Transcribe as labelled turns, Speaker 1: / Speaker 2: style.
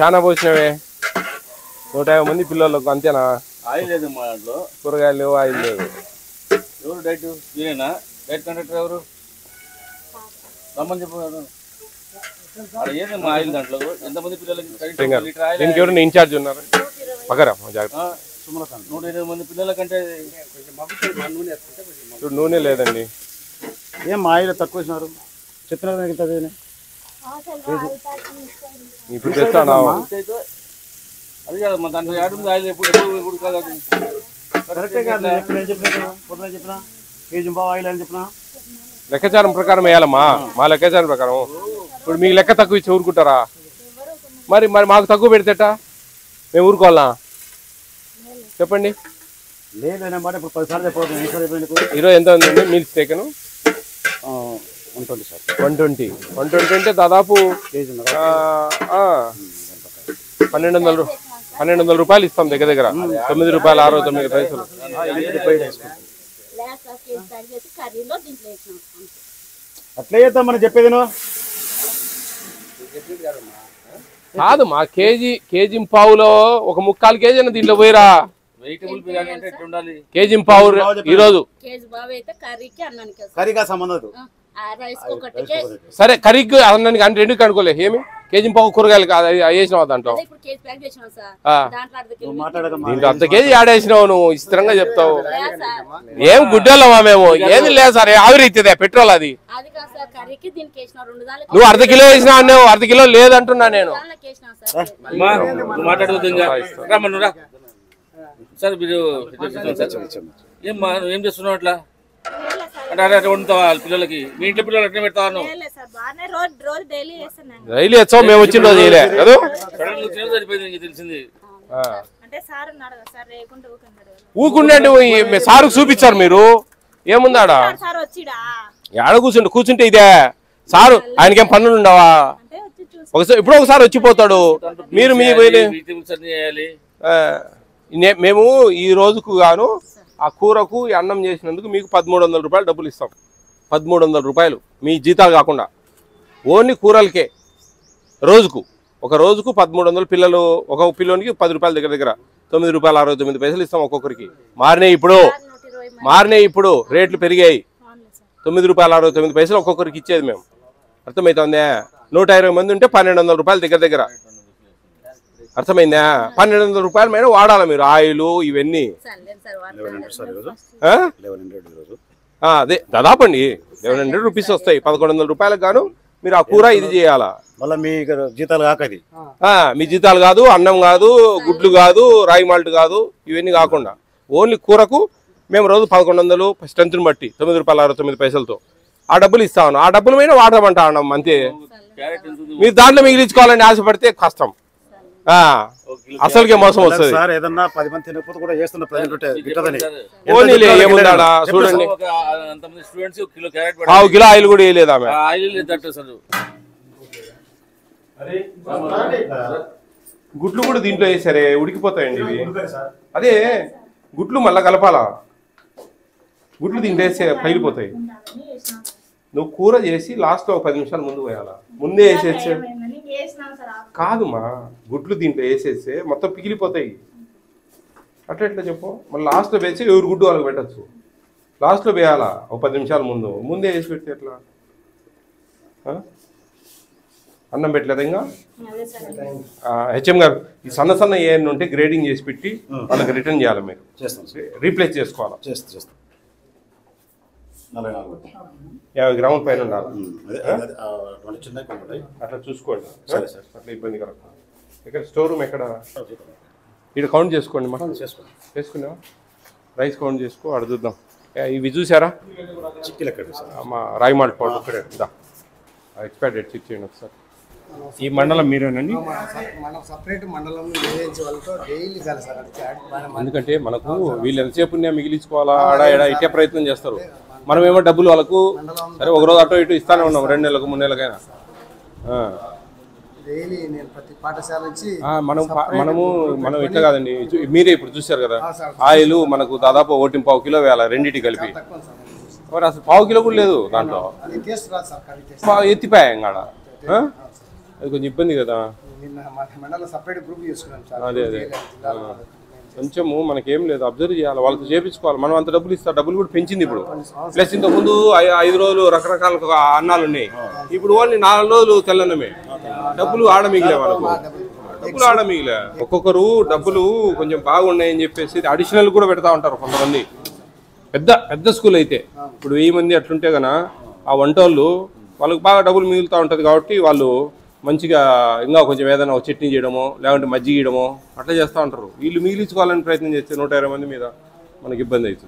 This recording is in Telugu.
Speaker 1: చాలా పోసినవే 150 మంది పిల్లలకు అంతేనా?
Speaker 2: ఆయిల్ లేదు మా దాంట్లో,
Speaker 1: కూరగాయలు లేవు, ఆయిల్ లేదు.
Speaker 2: ఎవరు డైట్ మీరేనా? డైట్ కండక్టర్ ఎవరు రమ్మని చెప్పారు. ఏది మా ఆయిల్ దాంట్లో ఎంతమంది పిల్లలకి
Speaker 1: ఇంకెవరైనా ఇన్ఛార్జ్ ఉన్నారు? పక్కరా
Speaker 2: 120 మంది పిల్లలకంటే
Speaker 1: నూనె లేదండి.
Speaker 3: ఏం మా ఆయిల్ తక్కువ ఇచ్చినారు చెప్పిన
Speaker 1: ఇప్పుడు తెస్తాను.
Speaker 2: అది కాదు మా దాంట్లో ఏడు ఆయిల్ ఎప్పుడు కాదు.
Speaker 3: కరెక్టే కాదు చెప్పిన కేజీ బావ ఆయిల్ అని చెప్పిన
Speaker 1: లెక్కాచారం ప్రకారం వేయాలమ్మా. మా లెక్కాచారం ప్రకారం. ఇప్పుడు మీకు లెక్క తక్కువ ఇచ్చి ఊరుకుంటారా? మరి మాకు తక్కువ పెడితేట మేము ఊరుకోవాలా చెప్పండి?
Speaker 3: లేదన్నమాట. ఇప్పుడు 10 సార్లు చెప్పండి.
Speaker 1: ఈరోజు ఎంత ఉందండి మీల్స్ టేకను?
Speaker 3: 120 సార్.
Speaker 1: 120 అంటే దాదాపు 1200 రూపాయలు ఇస్తాం దగ్గర దగ్గర. 9 రూపాయలు 69 పైసలు.
Speaker 3: అట్లే చేద్దాం మనం చెప్పేది
Speaker 1: కాదు మా కేజీ పావులో ఒక 3/4 కేజీ అని దీంట్లో పోయిరా.
Speaker 2: వెజిటబుల్ బిర్యానీ అంటే ఎట్లా ఉండాలి?
Speaker 1: కేజీ పావు ఈరోజు
Speaker 3: కర్రీగా సంబంధం.
Speaker 1: సరే కర్రీకి అన్నానికి అంటే ఎందుకు అనుకోలే. ఏమి కేజీ పావు కూరగాయలు కాదు వేసినావు దాంట్లో. దీంట్లో అర్ధ కేజీ యాడ్ వేసినావు. నువ్వు స్థిరంగా చెప్తావు. ఏం గుడ్డోళ్ళమా మేము? ఏది లేదు సార్, ఆవిరిస్తుందే పెట్రోల్. అది నువ్వు అర్ధ కిలో వేసినా అన్నావు, అర్ధ కిలో లేదంటున్నా నేను.
Speaker 2: మాట్లాడదు సార్. మీరు ఏం చేస్తున్నావు అట్లా అంటే? అట్లా వండుతావా పిల్లలకి? మీ ఇంట్లో పిల్లలు ఎట్లా పెడతాను?
Speaker 1: డైలీ వచ్చావు, మేము వచ్చిన రోజు చేయలే కదా.
Speaker 2: సరిపోయింది తెలిసింది.
Speaker 1: ఊకుండే సారుకు చూపించారు మీరు. ఏముందాడా ఏడ కూర్చుంటే ఇదే సారు. ఆయనకేం పనులు ఉండవా? ఇప్పుడు ఒకసారి వచ్చిపోతాడు. మీరు మేము ఈ రోజుకు గాను ఆ కూరకు అన్నం చేసినందుకు మీకు 1300 రూపాయలు డబ్బులు ఇస్తాం. 1300 రూపాయలు మీ జీతాలు కాకుండా ఓన్లీ కూరలకే. ఒక రోజుకు 1300. పిల్లలు ఒక పిల్లోనికి 10 రూపాయలు దగ్గర దగ్గర 9 రూపాయలు 69 పైసలు ఇస్తాం ఒక్కొక్కరికి. మారినాయి ఇప్పుడు రేట్లు పెరిగాయి. 9 రూపాయలు 69 పైసలు ఒక్కొక్కరికి ఇచ్చేది మేము. అర్థమవుతుందా? 120 మంది ఉంటే 1200 రూపాయలు దగ్గర దగ్గర. అర్థమైందా? 1200 రూపాయల మీద వాడాలి మీరు ఆయిల్ ఇవన్నీ. అదే దాదాపు అండి 1100 రూపీస్ వస్తాయి. 1100 రూపాయలకు గాను మీరు ఆ కూర ఇది చేయాలా.
Speaker 3: మళ్ళీ మీ జీతాలు కాకది.
Speaker 1: మీ జీతాలు కాదు, అన్నం కాదు, గుడ్లు కాదు, రాగి మాల్ట్ కాదు, ఇవన్నీ కాకుండా ఓన్లీ కూరకు మేము రోజు 1100 స్ట్రెంత్ని బట్టి 9 రూపాయలు 69 పైసలతో ఆ డబ్బులు ఇస్తాను. ఆ డబ్బుల మీద వాడమంటా అన్నాం అంతే. మీరు దాంట్లో మిగిలించుకోవాలని ఆశపడితే కష్టం. అసలుకే మోసం వస్తుంది. చూడండి 1/2 కిలో ఆయిల్ కూడా వేయలేదు ఆమె. గుడ్లు కూడా దీంట్లో వేసారే, ఉడికిపోతాయండి ఇవి. అదే గుడ్లు మళ్ళా కలపాలా. గుడ్లు దీంట్లో వేస్తే పగిలిపోతాయి. నువ్వు కూర చేసి లాస్ట్లో 10 నిమిషాలు ముందు పోయాలా. ముందే వేసేస్తే కాదుమా, గుడ్లు దీంట్లో వేసేస్తే మొత్తం పిగిలిపోతాయి. అట్లా ఎట్లా చెప్పు. మళ్ళీ లాస్ట్లో వేసి ఎవరు గుడ్డు వాళ్ళకి పెట్టచ్చు. లాస్ట్లో వేయాలా ఒక 10 నిమిషాల ముందే వేసి పెడితే ఎట్లా? అన్నం పెట్టలేదు ఇంకా. హెచ్ఎం గారు ఈ సన్న ఏమైనా ఉంటే గ్రేడింగ్ చేసి పెట్టి వాళ్ళకి రిటర్న్ చేయాలి. మీరు రీప్లేస్ చేసుకోవాలా. 50 గ్రాముల పైన ఉండాలి. అట్లా చూసుకోండి. అట్లా ఇబ్బంది కరెక్ట్. ఇక్కడ స్టోర్ రూమ్ ఎక్కడ? ఇక్కడ కౌంట్ చేసుకోండి. మనం చేసుకున్నావా? రైస్ కౌంట్ చేసుకో. అక్కడ చూద్దాం. ఇవి చూసారా? మా రాగి మాల్ట్ పౌడర్ ఇక్కడే ఎక్స్పైర్ డేట్ చెక్ చేయండి ఒకసారి. ఈ మండలం మీరేనండి? ఎందుకంటే మనకు వీళ్ళు ఎంతసేపు మిగిలించుకోవాలా, ఆడ ఇట్టే ప్రయత్నం చేస్తారు. మనమేమో డబ్బులు వాళ్ళకు సరే ఒక రోజు అటో ఇటు ఇస్తానే ఉన్నాం. 2 నెలలకు 3 నెలలకైనా. మనం ఇట్లా కాదండి. మీరే ఇప్పుడు చూసారు కదా ఆయిల్ మనకు దాదాపు 1.5 కిలో వేయాలి రెండింటి కలిపి. మరి అసలు 1/2 కిలో కూడా లేదు దాంట్లో. ఎత్తిపాయం కాడ అది కొంచెం ఇబ్బంది కదా. అదే అదే కొంచెము మనకేం లేదు, అబ్జర్వ్ చేయాలి, వాళ్ళతో చేయించుకోవాలి. మనం అంత డబ్బులు ఇస్తాం, డబ్బులు కూడా పెంచింది ఇప్పుడు. ప్లస్ ఇంతకుముందు 5 రోజులు రకరకాల అన్నాలు ఉన్నాయి, ఇప్పుడు ఓన్లీ 4 రోజులు తెల్లన్నమే. డబ్బులు ఆడ మిగిలే వాళ్ళకు, డబ్బులు ఆడ మిగిలే. ఒక్కొక్కరు డబ్బులు కొంచెం బాగున్నాయని చెప్పేసి అడిషనల్ కూడా పెడతా ఉంటారు కొంతమంది. పెద్ద పెద్ద స్కూల్ అయితే ఇప్పుడు 1000 మంది అట్లుంటే కన్నా ఆ వంటోళ్ళు వాళ్ళకి బాగా డబ్బులు మిగులుతూ ఉంటుంది కాబట్టి వాళ్ళు మంచిగా ఇంకా కొంచెం ఏదైనా ఒక చట్నీ చేయడమో లేకుంటే మజ్జిగ ఇయడమో అట్లా చేస్తూ ఉంటారు. వీళ్ళు మిగిలించుకోవాలని ప్రయత్నం చేస్తే 120 మంది మీద మనకి ఇబ్బంది అవుతుంది.